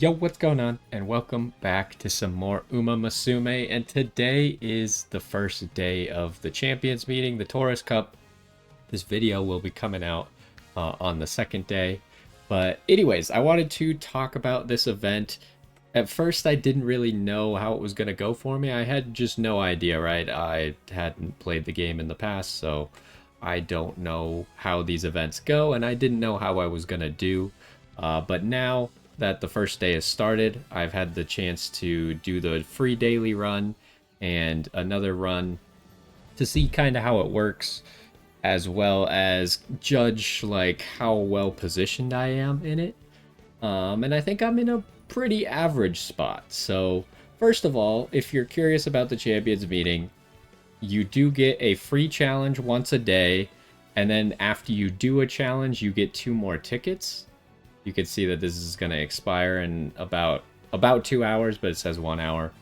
Yo, what's going on? And welcome back to some more Umamusume. And today is the first day of the Champions meeting, the Taurus Cup. This video will be coming out on the second day. But anyways, I wanted to talk about this event. At first, I didn't really know how it was going to go for me. I had just no idea, right? I hadn't played the game in the past, so I don't know how these events go, and I didn't know how I was going to do. But now that the first day has started, I've had the chance to do the free daily run and another run to see kind of how it works, as well as judge like how well positioned I am in it. And I think I'm in a pretty average spot. So first of all, if you're curious about the Champions meeting, you do get a free challenge once a day, and then after you do a challenge, you get 2 more tickets. You can see that this is going to expire in about 2 hours, but it says 1 hour,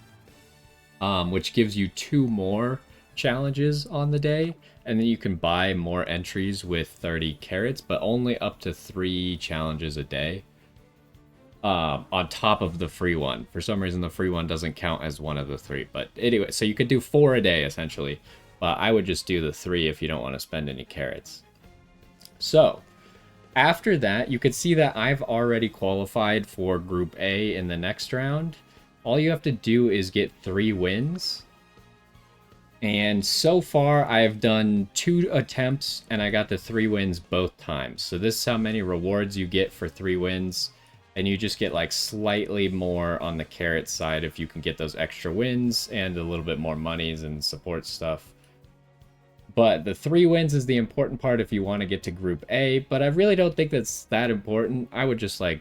which gives you 2 more challenges on the day, and then you can buy more entries with 30 carats, but only up to 3 challenges a day. On top of the free one. For some reason, the free one doesn't count as one of the 3. But anyway, so you could do 4 a day, essentially. But I would just do the 3 if you don't want to spend any carats. So, after that, you can see that I've already qualified for Group A in the next round. All you have to do is get 3 wins. And so far, I've done 2 attempts, and I got the 3 wins both times. So this is how many rewards you get for 3 wins. And you just get like slightly more on the carrot side if you can get those extra wins and a little bit more monies and support stuff. But the 3 wins is the important part if you want to get to Group A, but I really don't think that's that important. I would just like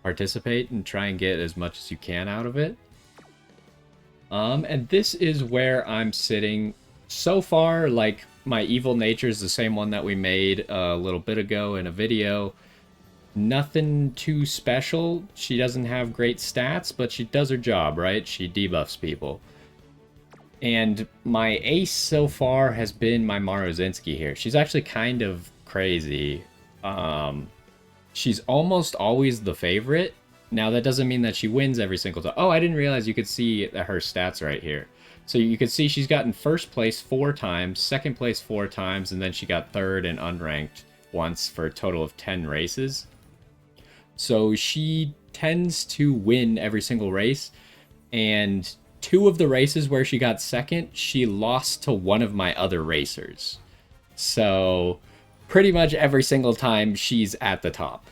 participate and try and get as much as you can out of it. And this is where I'm sitting. So far, like, my evil nature is the same one that we made a little bit ago in a video. Nothing too special. She doesn't have great stats, but she does her job, right? She debuffs people. And my ace so far has been my Maruzinski here. She's actually kind of crazy. She's almost always the favorite. Now, that doesn't mean that she wins every single time. Oh, I didn't realize you could see her stats right here. So you can see she's gotten first place 4 times, second place 4 times, and then she got third and unranked once for a total of 10 races. So she tends to win every single race, and 2 of the races where she got second, she lost to one of my other racers. So pretty much every single time she's at the top.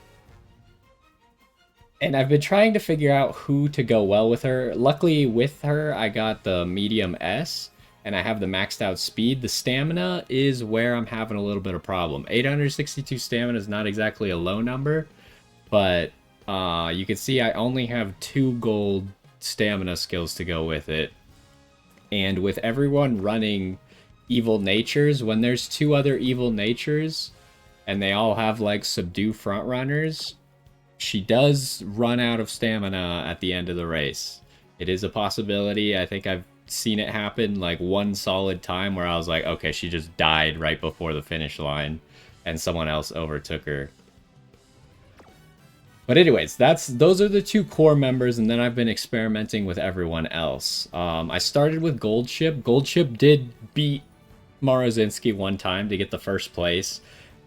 And I've been trying to figure out who to go well with her. Luckily with her, I got the medium S, and I have the maxed out speed. The stamina is where I'm having a little bit of problem. 862 stamina is not exactly a low number, but you can see I only have 2 gold stamina skills to go with it. And with everyone running evil natures, when there's 2 other evil natures and they all have like subdue front runners, she does run out of stamina at the end of the race. It is a possibility. I think I've seen it happen like 1 solid time where I was like, okay, she just died right before the finish line and someone else overtook her. But anyways, those are the 2 core members, and then I've been experimenting with everyone else. I started with Goldship. Goldship did beat Maruzinski 1 time to get the first place,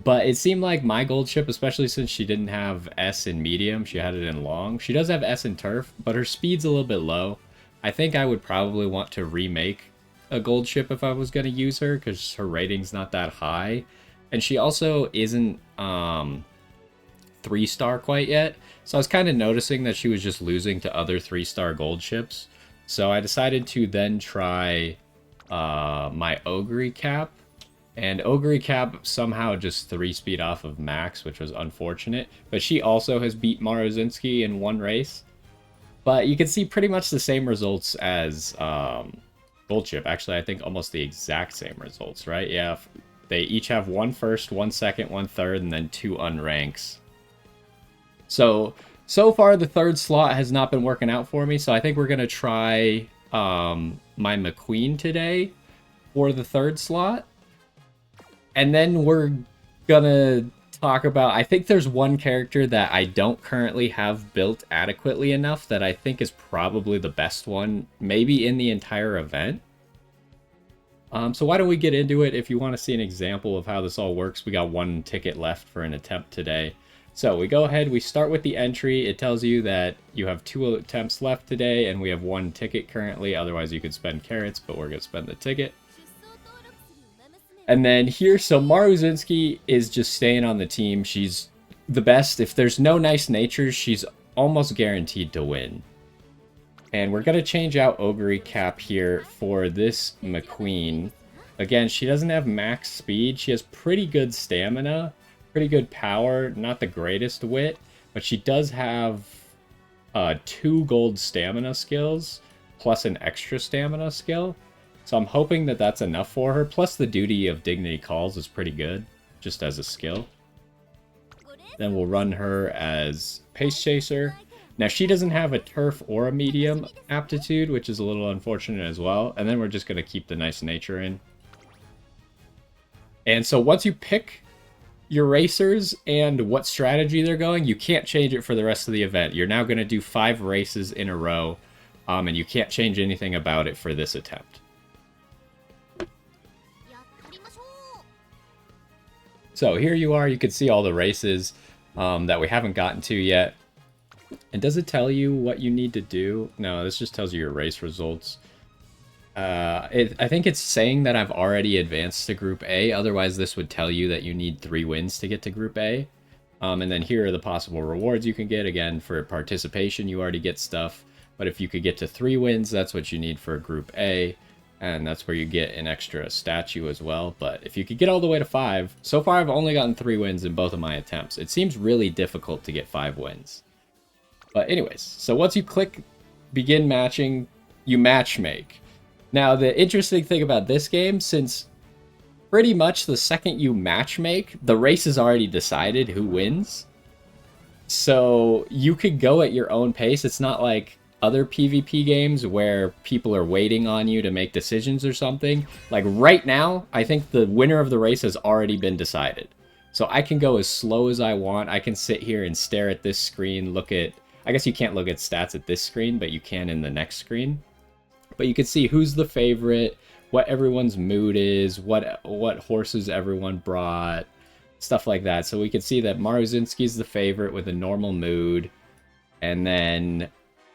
but it seemed like my Goldship, especially since she didn't have S in medium, she had it in long. She does have S in turf, but her speed's a little bit low. I think I would probably want to remake a Goldship if I was going to use her, because her rating's not that high. And she also isn't 3-star quite yet, so I was kind of noticing that she was just losing to other 3-star gold ships. So I decided to then try my Ogre Cap, and Ogre Cap somehow just 3-speed off of max, which was unfortunate, but she also has beat Maruzinski in 1 race. But you can see pretty much the same results as Gold Ship. Actually, I think almost the exact same results, right? Yeah, they each have 1 first, 1 second, 1 third, and then 2 unranks. So far the 3rd slot has not been working out for me, so I think we're going to try my McQueen today for the 3rd slot. And then we're going to talk about, I think there's one character that I don't currently have built adequately enough that I think is probably the best one, maybe in the entire event. So why don't we get into it? If you want to see an example of how this all works, we got one ticket left for an attempt today. So we go ahead, we start with the entry. It tells you that you have 2 attempts left today, and we have 1 ticket currently. Otherwise, you could spend carrots, but we're going to spend the ticket. And then here, so Maruzinski is just staying on the team. She's the best. If there's no nice natures, she's almost guaranteed to win. And we're going to change out Ogre Cap here for this McQueen. Again, she doesn't have max speed. She has pretty good stamina, pretty good power, not the greatest wit, but she does have 2 gold stamina skills plus an extra stamina skill. So I'm hoping that that's enough for her. Plus the Duty of Dignity Calls is pretty good, just as a skill. Then we'll run her as Pace Chaser. Now, she doesn't have a turf or a medium aptitude, which is a little unfortunate as well. And then we're just going to keep the nice nature in. And so once you pick your racers and what strategy they're going, you can't change it for the rest of the event. You're now going to do 5 races in a row, and you can't change anything about it for this attempt. So here you are. You can see all the races that we haven't gotten to yet. And does it tell you what you need to do? No, this just tells you your race results. I think it's saying that I've already advanced to Group A. Otherwise, this would tell you that you need 3 wins to get to Group A. And then here are the possible rewards you can get. Again, for participation, you already get stuff. But if you could get to 3 wins, that's what you need for Group A. And that's where you get an extra statue as well. But if you could get all the way to 5, so far I've only gotten 3 wins in both of my attempts. It seems really difficult to get 5 wins. But anyways, so once you click begin matching, you match make. Now, the interesting thing about this game, since pretty much the second you match make, the race is already decided who wins. So you could go at your own pace. It's not like other PvP games where people are waiting on you to make decisions or something. Like right now, I think the winner of the race has already been decided. So I can go as slow as I want. I can sit here and stare at this screen, look at... I guess you can't look at stats at this screen, but you can in the next screen. But you can see who's the favorite, what everyone's mood is, what horses everyone brought, stuff like that. So we can see that Maruzinski's the favorite with a normal mood. And then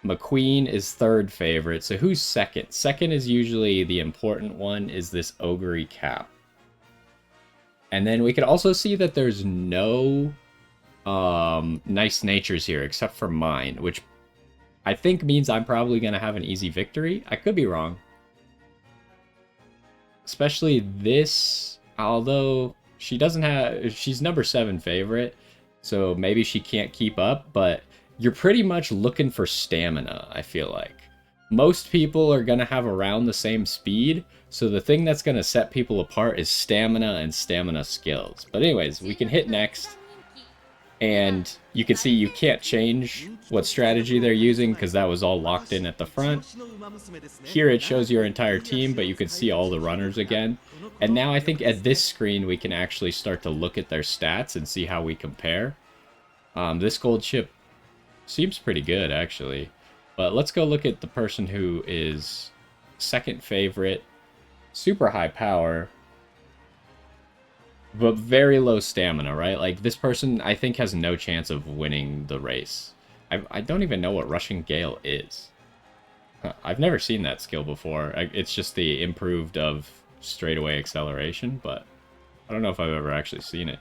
McQueen is 3rd favorite. So who's 2nd? 2nd is usually the important one, is this Ogre Cap. And then we can also see that there's no nice natures here except for mine, which I think means I'm probably going to have an easy victory. I could be wrong. Especially this, although she doesn't have... She's number 7 favorite, so maybe she can't keep up, but you're pretty much looking for stamina, I feel like. Most people are going to have around the same speed, so the thing that's going to set people apart is stamina and stamina skills. But anyways, we can hit next. And you can see you can't change what strategy they're using because that was all locked in at the front. Here it shows your entire team, but you can see all the runners again. And now I think at this screen we can actually start to look at their stats and see how we compare. This gold chip seems pretty good, actually. But let's go look at the person who is 2nd favorite, super high power, but very low stamina, right? Like, this person, I think, has no chance of winning the race. I don't even know what Rushing Gale is. Huh, I've never seen that skill before. It's just the improved of straightaway acceleration, but I don't know if I've ever actually seen it.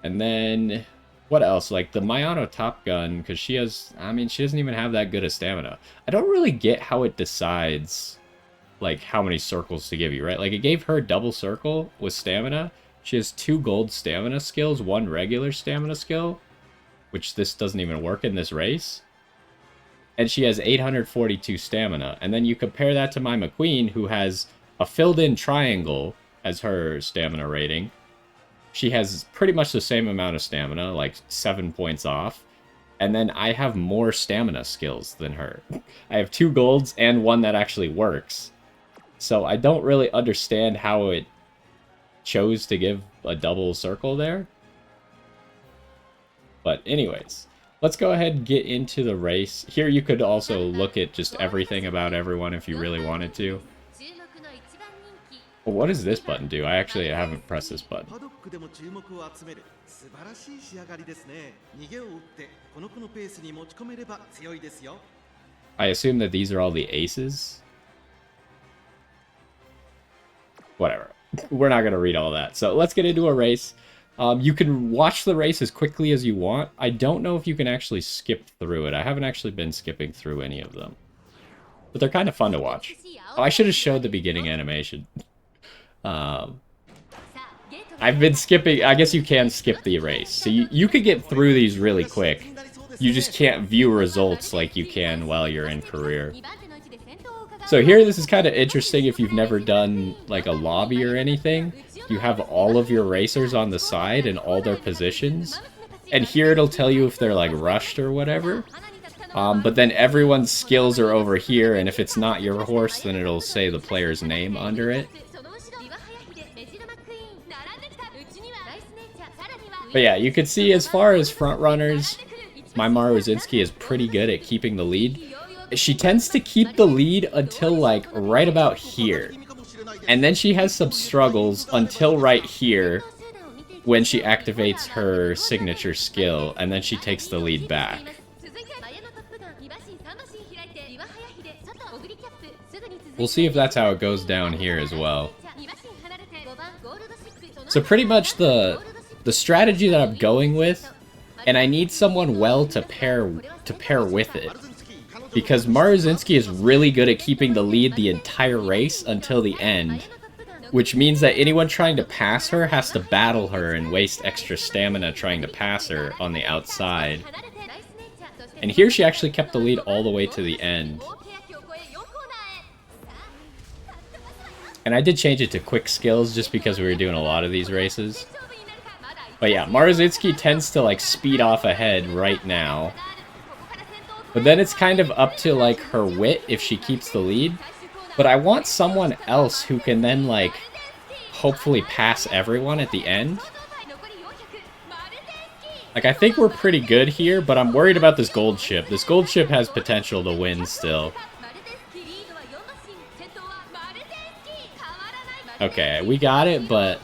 And then, what else? Like, the Mayano Top Gun, because she has... I mean, she doesn't even have that good of stamina. I don't really get how it decides... like how many circles to give you, right? Like it gave her double circle with stamina. She has 2 gold stamina skills, 1 regular stamina skill, which this doesn't even work in this race. And she has 842 stamina. And then you compare that to my McQueen, who has a filled-in triangle as her stamina rating. She has pretty much the same amount of stamina, like 7 points off. And then I have more stamina skills than her. I have 2 golds and 1 that actually works. So I don't really understand how it chose to give a double circle there. But anyways, let's go ahead and get into the race. Here you could also look at just everything about everyone if you really wanted to. Well, what does this button do? I haven't pressed this button. I assume that these are all the aces. Whatever. We're not going to read all that. So let's get into a race. You can watch the race as quickly as you want. I don't know if you can actually skip through it. I haven't actually been skipping through any of them. But they're kind of fun to watch. Oh, I should have showed the beginning animation. I've been skipping. I guess you can skip the race. So you could get through these really quick. You just can't view results like you can while you're in career. So here, this is kind of interesting if you've never done like a lobby or anything. You have all of your racers on the side and all their positions. And here it'll tell you if they're like rushed or whatever. But then everyone's skills are over here, and if it's not your horse, then it'll say the player's name under it. But yeah, you can see as far as front runners, my Maruzinski is pretty good at keeping the lead. She tends to keep the lead until like right about here. And then she has some struggles until right here when she activates her signature skill, and then she takes the lead back. We'll see if that's how it goes down here as well. So pretty much the strategy that I'm going with, and I need someone well to pair with it. Because Maruzinski is really good at keeping the lead the entire race until the end. Which means that anyone trying to pass her has to battle her and waste extra stamina trying to pass her on the outside. And here she actually kept the lead all the way to the end. And I did change it to quick skills just because we were doing a lot of these races. But yeah, Maruzinski tends to like speed off ahead right now. But then it's kind of up to like her wit if she keeps the lead. But I want someone else who can then like hopefully pass everyone at the end. Like I think we're pretty good here, but I'm worried about this gold ship. This gold ship has potential to win still. Okay, we got it, but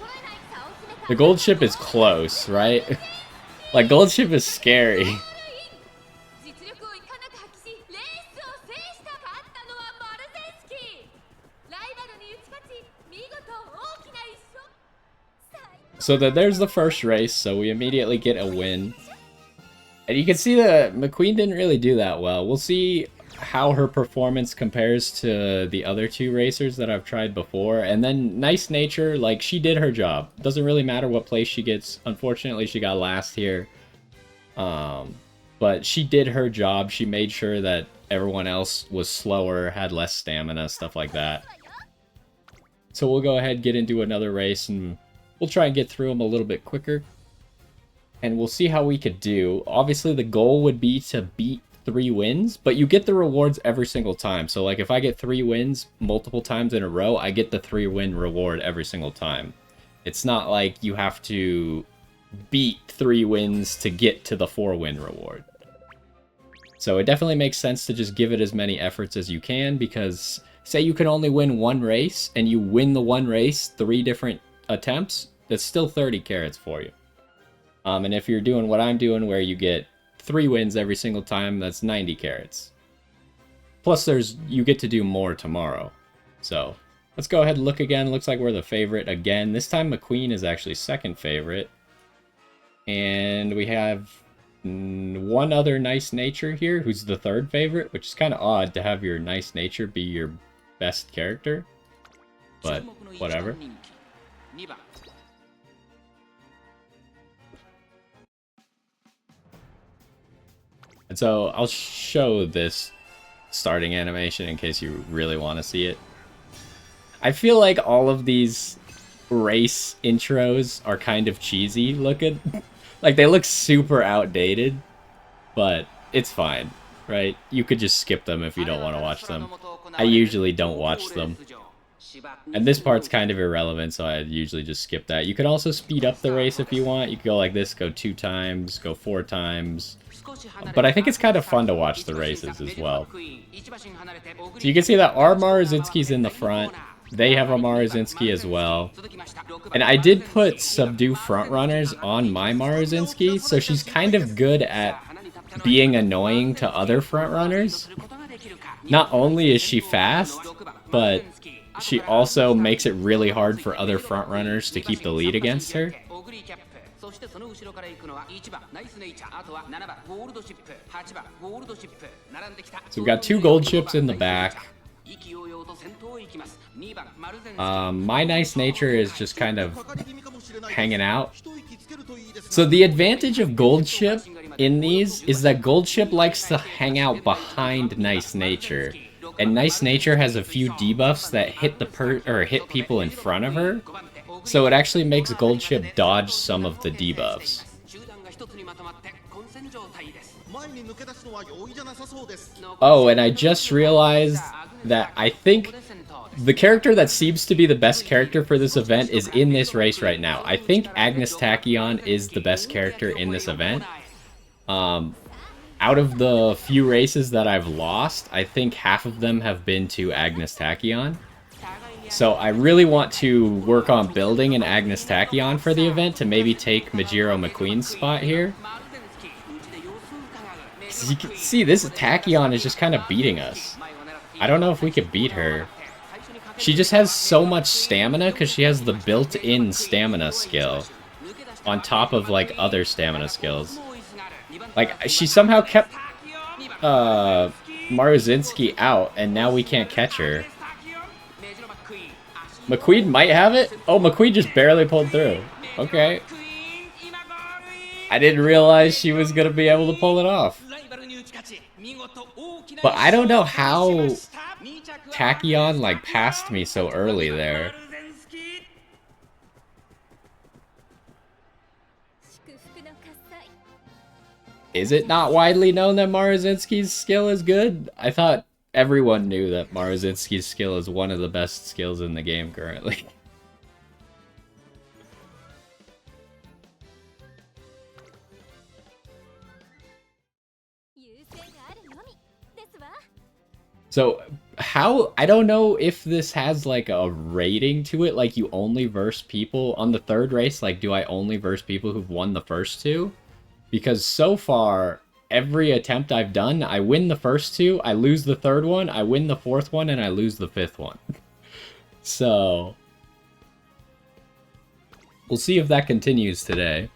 the gold ship is close, right? Like gold ship is scary. So there's the first race, so we immediately get a win. And you can see that McQueen didn't really do that well. We'll see how her performance compares to the other two racers that I've tried before. And then Nice Nature, like, she did her job. Doesn't really matter what place she gets. Unfortunately, she got last here. But she did her job. She made sure that everyone else was slower, had less stamina, stuff like that. So we'll go ahead and get into another race, and we'll try and get through them a little bit quicker. And we'll see how we could do. Obviously, the goal would be to beat 3 wins, but you get the rewards every single time. So, like, if I get 3 wins multiple times in a row, I get the 3-win reward every single time. It's not like you have to beat 3 wins to get to the 4-win reward. So it definitely makes sense to just give it as many efforts as you can, because say you can only win 1 race, and you win the 1 race 3 different attempts, that's still 30 carats for you. And if you're doing what I'm doing, where you get 3 wins every single time, that's 90 carats. Plus you get to do more tomorrow. So let's go ahead and look again. Looks like we're the favorite again. This time McQueen is actually second favorite. And we have one other Nice Nature here, who's the 3rd favorite, which is kind of odd to have your Nice Nature be your best character. But whatever. And so I'll show this starting animation in case you really want to see it. I feel like all of these race intros are kind of cheesy looking. Like, they look super outdated, but it's fine, right? You could just skip them if you don't want to watch them. I usually don't watch them. And this part's kind of irrelevant, so I usually just skip that. You could also speed up the race if you want. You could go like this, go 2 times, go 4 times. But I think it's kind of fun to watch the races as well. So you can see that our Maruzinski's in the front. They have a Maruzinski as well. And I did put subdue frontrunners on my Maruzinski, so she's kind of good at being annoying to other frontrunners. Not only is she fast, but she also makes it really hard for other frontrunners to keep the lead against her. So we've got 2 gold ships in the back. My nice nature is just kind of hanging out. So the advantage of gold ship in these is that gold ship likes to hang out behind nice nature. And nice nature has a few debuffs that hit hit people in front of her. So it actually makes gold ship dodge some of the debuffs. Oh, and I just realized that I think the character that seems to be the best character for this event is in this race right now. I think Agnes Tachyon is the best character in this event. Out of the few races that I've lost, I think half of them have been to Agnes Tachyon. So I really want to work on building an Agnes Tachyon for the event to maybe take Majiro McQueen's spot here. As you can see, this Tachyon is just kind of beating us. I don't know if we could beat her. She just has so much stamina because she has the built-in stamina skill on top of like other stamina skills. Like, she somehow kept Maruzinski out, and now we can't catch her. McQueen might have it? Oh, McQueen just barely pulled through. Okay. I didn't realize she was going to be able to pull it off. But I don't know how Tachyon, like, passed me so early there. Is it not widely known that Maruzinski's skill is good? I thought everyone knew that Maruzinski's skill is one of the best skills in the game currently. So, I don't know if this has like a rating to it, like you only verse people on the 3rd race, like do I only verse people who've won the first 2? Because so far, every attempt I've done, I win the first 2, I lose the 3rd one, I win the 4th one, and I lose the 5th one. So, we'll see if that continues today.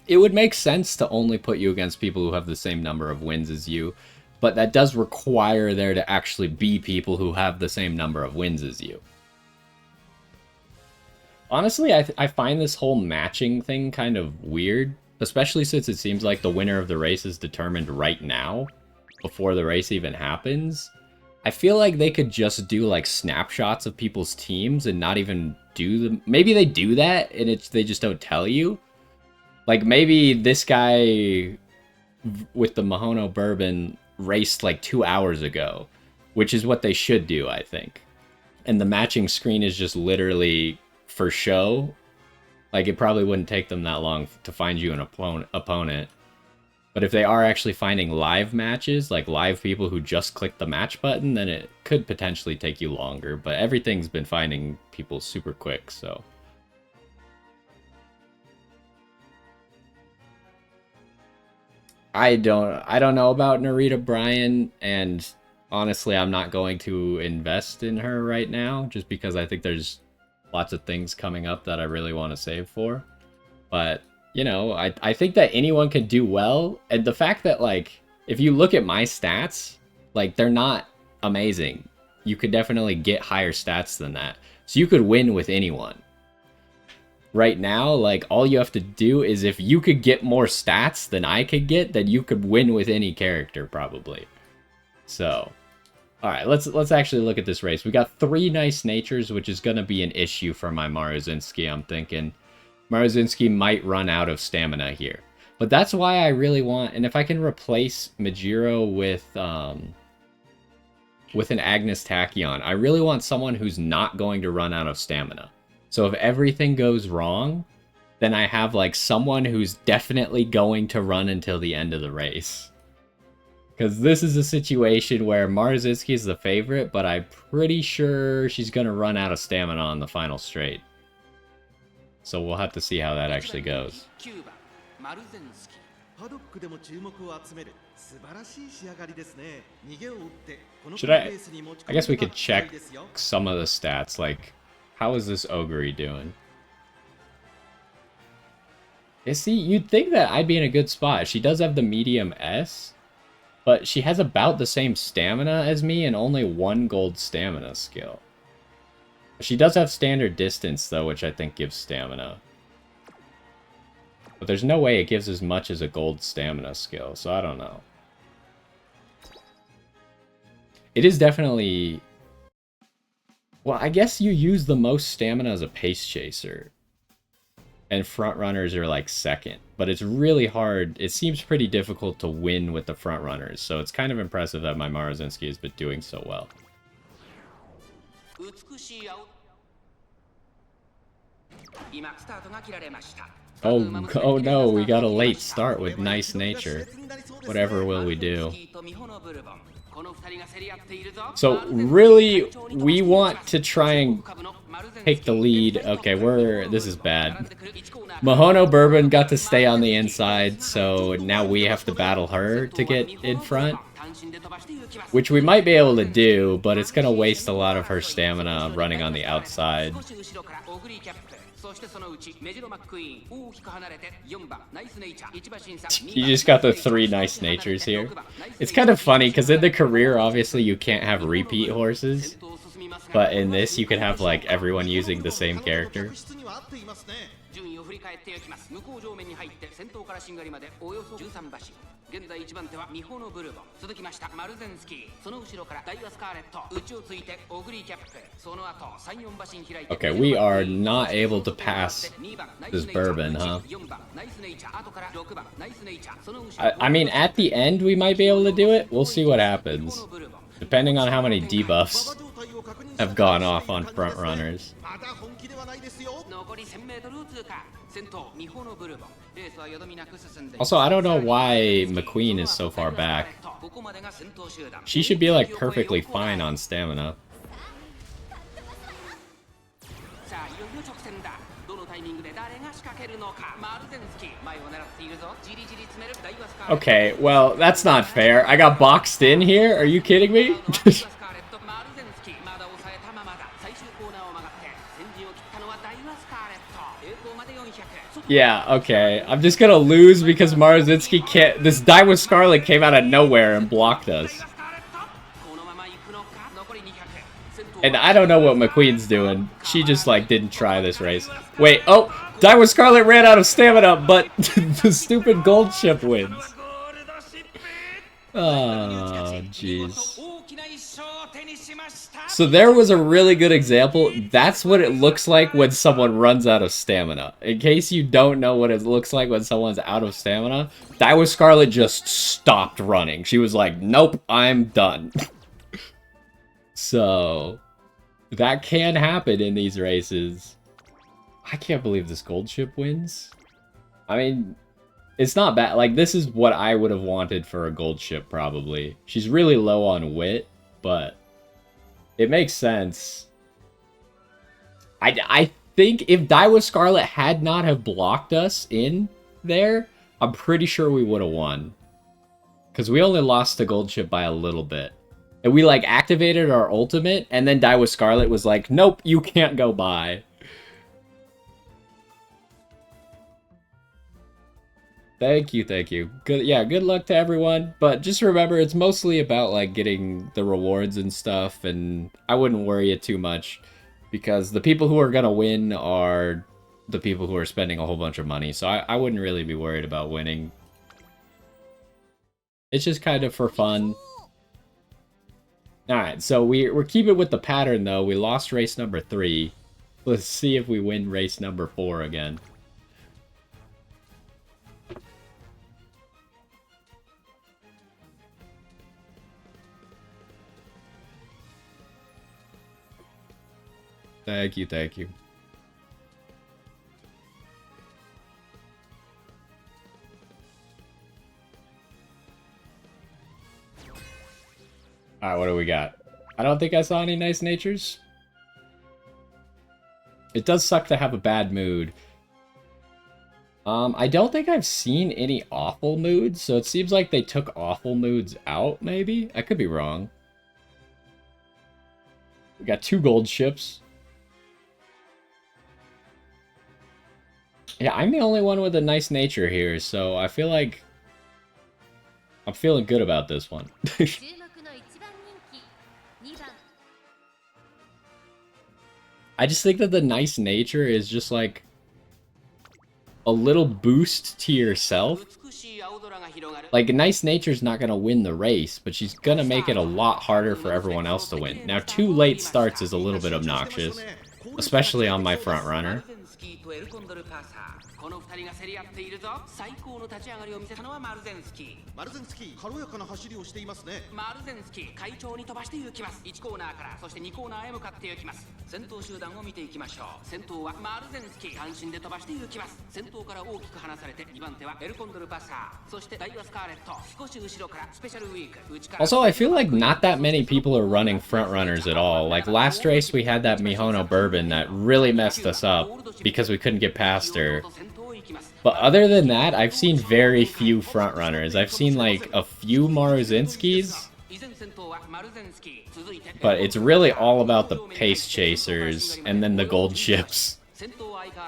It would make sense to only put you against people who have the same number of wins as you, but that does require there to actually be people who have the same number of wins as you. Honestly, I find this whole matching thing kind of weird, especially since it seems like the winner of the race is determined right now, before the race even happens. I feel like they could just do like snapshots of people's teams and not even do them. Maybe they do that and they just don't tell you. Like maybe this guy with the Mahono Bourbon raced like 2 hours ago, which is what they should do, I think. And the matching screen is just literally for show. Like, it probably wouldn't take them that long to find you an opponent. But if they are actually finding live matches, like live people who just click the match button, then it could potentially take you longer. But everything's been finding people super quick, so. I don't know about Narita Bryan, and honestly, I'm not going to invest in her right now, just because I think there's lots of things coming up that I really want to save for. But, you know, I think that anyone can do well. And the fact that, like, if you look at my stats, like, they're not amazing. You could definitely get higher stats than that. So you could win with anyone. Right now, like, all you have to do is if you could get more stats than I could get, then you could win with any character, probably. So, alright, let's actually look at this race. We got 3 nice natures, which is going to be an issue for my Maruzinski, I'm thinking. Maruzinski might run out of stamina here. But that's why I really want... And if I can replace Majiro with with an Agnes Tachyon, I really want someone who's not going to run out of stamina. So if everything goes wrong, then I have like someone who's definitely going to run until the end of the race. Because this is a situation where Marzitsky is the favorite, but I'm pretty sure she's going to run out of stamina on the final straight. So we'll have to see how that actually goes. Should I guess we could check some of the stats, like, how is this Ogre doing? You see, you'd think that I'd be in a good spot. She does have the medium S, but she has about the same stamina as me and only 1 gold stamina skill. She does have standard distance, though, which I think gives stamina. But there's no way it gives as much as a gold stamina skill, so I don't know. It is definitely... Well, I guess you use the most stamina as a pace chaser. And front runners are like second. But it's really hard. It seems pretty difficult to win with the front runners. So it's kind of impressive that my Maruzinski has been doing so well. Oh no, we got a late start with nice nature. Whatever will we do? So really, we want to try and take the lead. Okay, this is bad. Mihono Bourbon got to stay on the inside, so now we have to battle her to get in front. Which we might be able to do, but it's gonna waste a lot of her stamina running on the outside. You just got the 3 nice natures here. It's kind of funny, because in the career, obviously, you can't have repeat horses. But in this, you can have, like, everyone using the same character. Okay, we are not able to pass this Bourbon, huh? I mean, at the end, we might be able to do it. We'll see what happens. Depending on how many debuffs have gone off on front runners. Also, I don't know why McQueen is so far back. She should be like perfectly fine on stamina. Okay, well, that's not fair. I got boxed in here? Are you kidding me? Yeah, okay. I'm just gonna lose because Maruzinski can't... This Daiwa Scarlet came out of nowhere and blocked us. And I don't know what McQueen's doing. She just, like, didn't try this race. Wait, oh! Daiwa Scarlet ran out of stamina, but the stupid gold ship wins. Oh, jeez. So there was a really good example. That's what it looks like when someone runs out of stamina. In case you don't know what it looks like when someone's out of stamina, Daiwa Scarlet just stopped running. She was like, nope, I'm done. So, that can happen in these races. I can't believe this gold ship wins. I mean, it's not bad. Like, this is what I would have wanted for a gold ship, probably. She's really low on wit, but it makes sense. I think if Daiwa Scarlet had not have blocked us in there, I'm pretty sure we would have won. Because we only lost the gold ship by a little bit. And we, like, activated our ultimate, and then Daiwa Scarlet was like, nope, you can't go by. Thank you, thank you. Good, yeah, good luck to everyone. But just remember, it's mostly about, like, getting the rewards and stuff, and I wouldn't worry it too much, because the people who are gonna win are the people who are spending a whole bunch of money, so I wouldn't really be worried about winning. It's just kind of for fun. Alright, so we're keeping with the pattern, though. We lost race number 3. Let's see if we win race number 4 again. Thank you, thank you. Alright, what do we got? I don't think I saw any nice natures. It does suck to have a bad mood. I don't think I've seen any awful moods, so it seems like they took awful moods out, maybe? I could be wrong. We got 2 gold ships. Yeah, I'm the only one with a nice nature here, so I feel like I'm feeling good about this one. I just think that the nice nature is just like a little boost to yourself. Like, nice nature's not gonna win the race, but she's gonna make it a lot harder for everyone else to win. Now, 2 late starts is a little bit obnoxious, especially on my front runner. この2人が競り合っているぞ。最高の立ち上がりを見せたのはマルゼンスキー。マルゼンスキー、軽やかな走りをしていますね。マルゼンスキー、快調に飛ばして行きます。1コーナーから、そして2コーナーへ向かって行きます。先頭集団を見ていきましょう。先頭はマルゼンスキー、単身で飛ばして行きます。先頭から大きく離されて、2番手はエルコンドルパサー。そしてダイワスカーレット、少し後ろからスペシャルウィーク。Also, I feel like not that many people are running front runners at all. Like last race, we had that Mihono Bourbon that really messed us up because we couldn't get past her. But other than that, I've seen very few frontrunners. I've seen like a few Maruzinskis, but it's really all about the pace chasers and then the gold ships.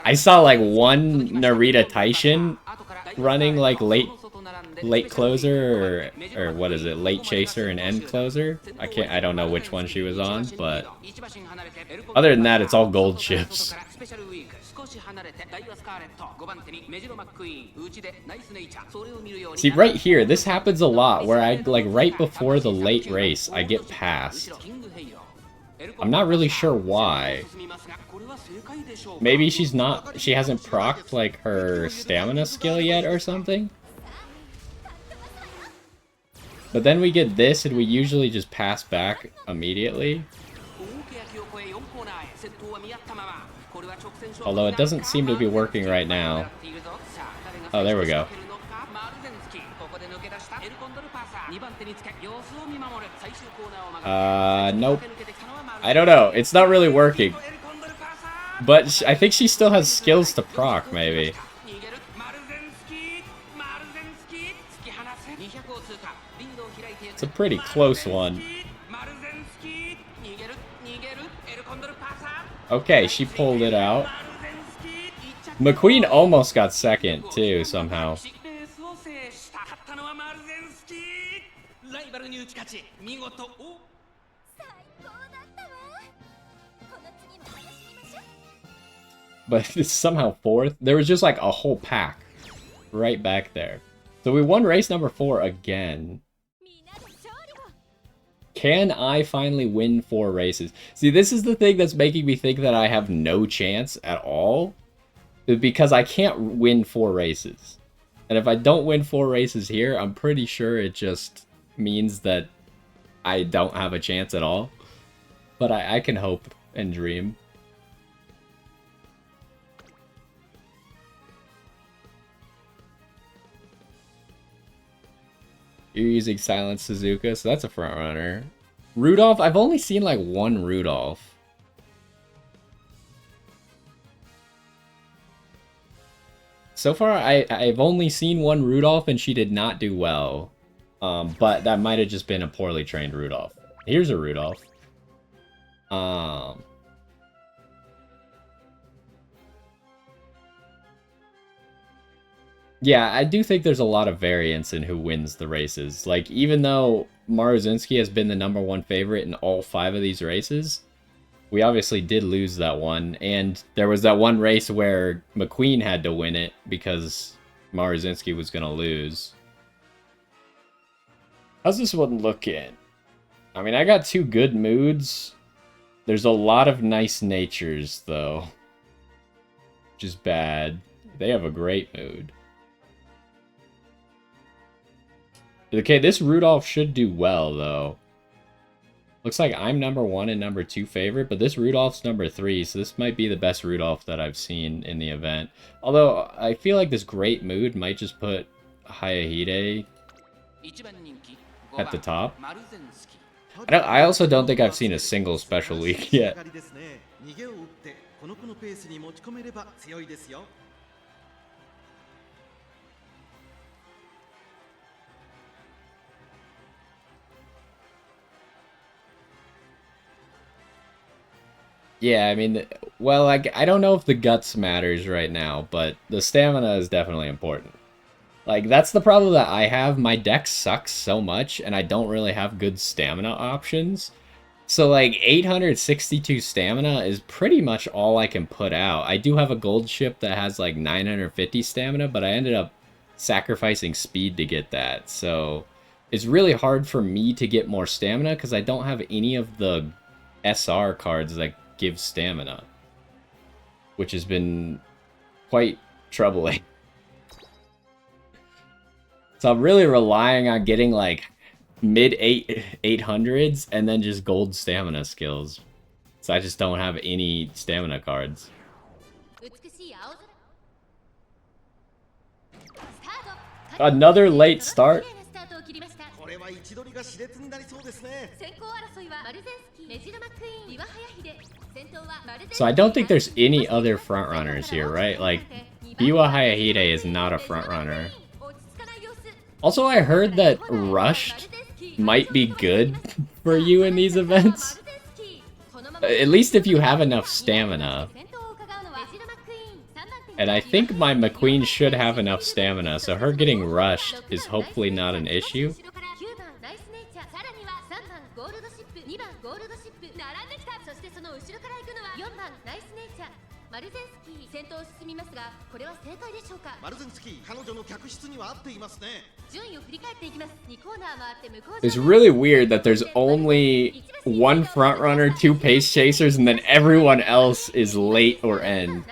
I saw like one Narita Taishin running like late closer or what is it, late chaser and end closer. I don't know which one she was on, but other than that, it's all gold ships. See, right here, this happens a lot, where I, like, right before the late race, I get passed. I'm not really sure why. Maybe she hasn't procced, like, her stamina skill yet or something? But then we get this, and we usually just pass back immediately. Although it doesn't seem to be working right now. Oh, there we go. Nope. I don't know. It's not really working. But I think she still has skills to proc, maybe. It's a pretty close one. Okay, she pulled it out. McQueen almost got second, too, somehow. But it's somehow fourth. There was just like a whole pack right back there. So we won race number 4 again. Can I finally win 4 races? See, this is the thing that's making me think that I have no chance at all. Because I can't win 4 races. And if I don't win 4 races here, I'm pretty sure it just means that I don't have a chance at all. But I can hope and dream. You're using Silent Suzuka, so that's a front runner. Rudolph, I've only seen like 1 Rudolph. So far, I've only seen 1 Rudolph, and she did not do well. But that might have just been a poorly trained Rudolph. Here's a Rudolph. Yeah, I do think there's a lot of variance in who wins the races. Like, even though Maruzinski has been the #1 favorite in all 5 of these races, we obviously did lose that one, and there was that one race where McQueen had to win it because Maruzinski was going to lose. How's this one looking? I mean, I got 2 good moods. There's a lot of nice natures, though. Which is bad. They have a great mood. Okay, this Rudolph should do well, though. Looks like I'm number 1 and number 2 favorite, but this Rudolph's number 3, so this might be the best Rudolph that I've seen in the event. Although, I feel like this Great Mood might just put Hayahide at the top. I also don't think I've seen a single special week yet. Yeah, I mean, well, I don't know if the guts matters right now, but the stamina is definitely important. Like, that's the problem that I have. My deck sucks so much, and I don't really have good stamina options. So, like, 862 stamina is pretty much all I can put out. I do have a gold ship that has, like, 950 stamina, but I ended up sacrificing speed to get that. So, it's really hard for me to get more stamina, because I don't have any of the SR cards that give stamina, which has been quite troubling. So I'm really relying on getting like mid 800s and then just gold stamina skills. So I just don't have any stamina cards. Another late start. So I don't think there's any other frontrunners here, right? Like, Biwa Hayahide is not a frontrunner. Also, I heard that Rushed might be good for you in these events. At least if you have enough stamina. And I think my McQueen should have enough stamina, so her getting rushed is hopefully not an issue. It's really weird that there's only one frontrunner, 2 pace chasers, and then everyone else is late or end.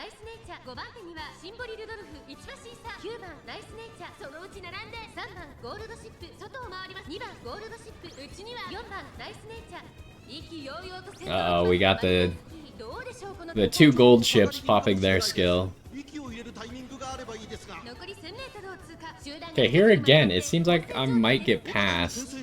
Uh-oh, we got the 2 gold ships popping their skill. Okay, here again, it seems like I might get past.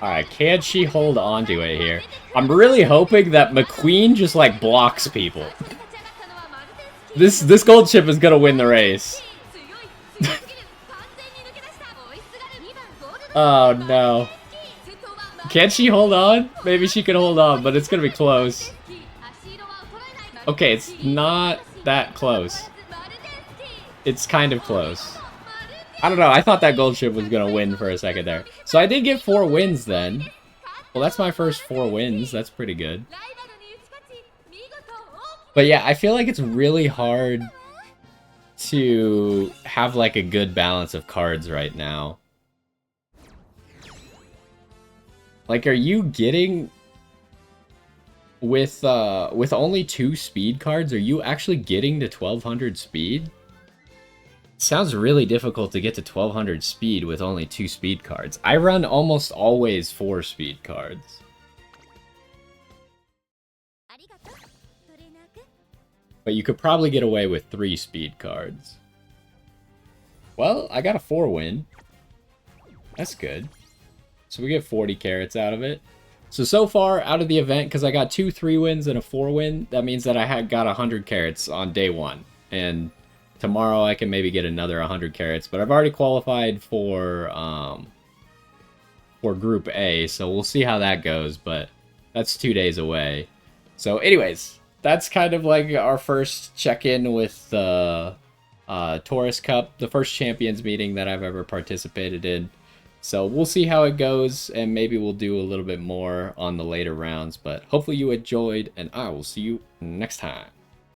Alright, can she hold on to it here? I'm really hoping that McQueen just, like, blocks people. This gold ship is gonna win the race. Oh, no. Can she hold on? Maybe she can hold on, but it's gonna be close. Okay, it's not that close. It's kind of close. I don't know, I thought that gold ship was gonna win for a second there. So I did get 4 wins then. Well, that's my first 4 wins. That's pretty good. But yeah, I feel like it's really hard to have like a good balance of cards right now. Like, are you getting with only 2 speed cards? Are you actually getting to 1200 speed? Sounds really difficult to get to 1200 speed with only 2 speed cards. I run almost always 4 speed cards. But you could probably get away with 3 speed cards. Well, I got a 4 win. That's good. So we get 40 carats out of it. So far, out of the event, because I got 2 3 wins and a 4 win, that means that I had got 100 carats on day 1. And tomorrow I can maybe get another 100 carats, but I've already qualified for Group A, so we'll see how that goes, but that's 2 days away. So anyways, that's kind of like our first check-in with the Taurus Cup, the first Champions meeting that I've ever participated in. So we'll see how it goes, and maybe we'll do a little bit more on the later rounds, but hopefully you enjoyed, and I will see you next time.